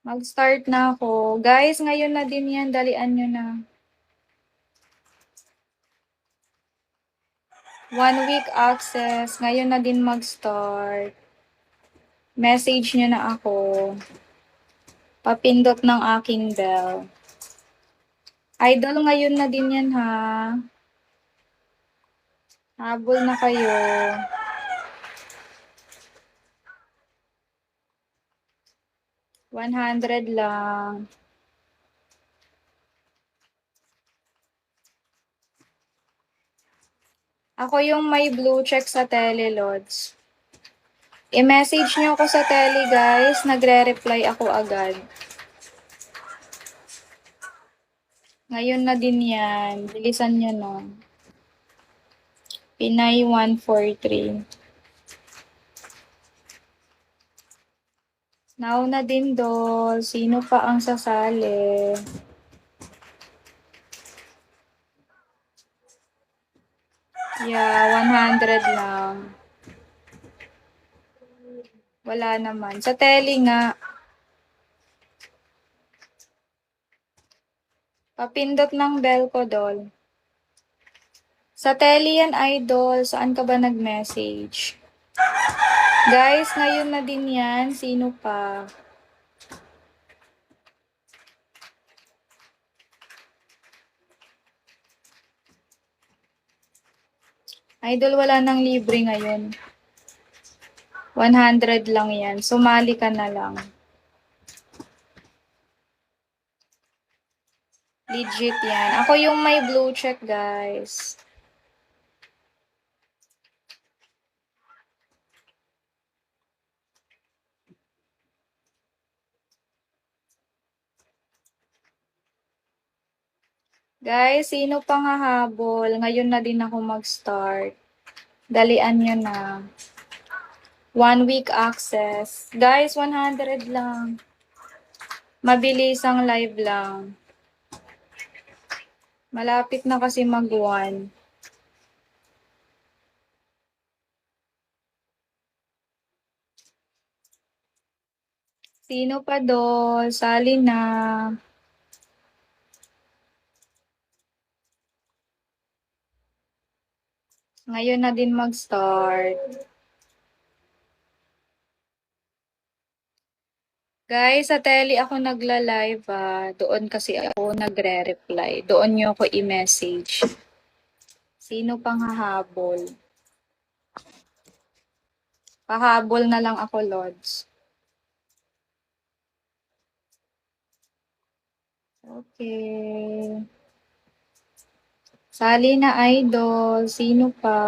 Mag-start na ako. Guys, ngayon na din yan. Dalian nyo na. 1 week access. Ngayon na din mag-start. Message nyo na ako. Papindot ng aking bell. Idol, ngayon na din yan ha. Habol na kayo. 100 lang. Ako yung may blue check sa Telelods. I-message nyo ako sa tele, guys. Nagre-reply ako agad. Ngayon na din yan. Bilisan nyo na. Pinay 143. Now na din, doll. Sino pa ang sasali? Yeah, 100 lang. Wala naman. Sa tele nga. Papindot ng bell ko, doll. Sa tele yan, idol. Saan ka ba nag-message? Guys, ngayon na din yan. Sino pa? Idol, wala nang libre ngayon. 100 lang yan. Sumali ka na lang. Legit yan. Ako yung may blue check, guys. Guys, sino pang hahabol? Ngayon na din ako mag-start. Dalian nyo na. 1 week access. Guys, 100 lang. Mabilis ang live lang. Malapit na kasi mag-1. Sino pa doon? Sali na. Ngayon na din mag-start. Guys, sa tele ako nagla-live Doon kasi ako nagre-reply. Doon nyo ako i-message. Sino pang hahabol? Pahabol na lang ako, Lods. Okay. Sali na, idol. Sino pa?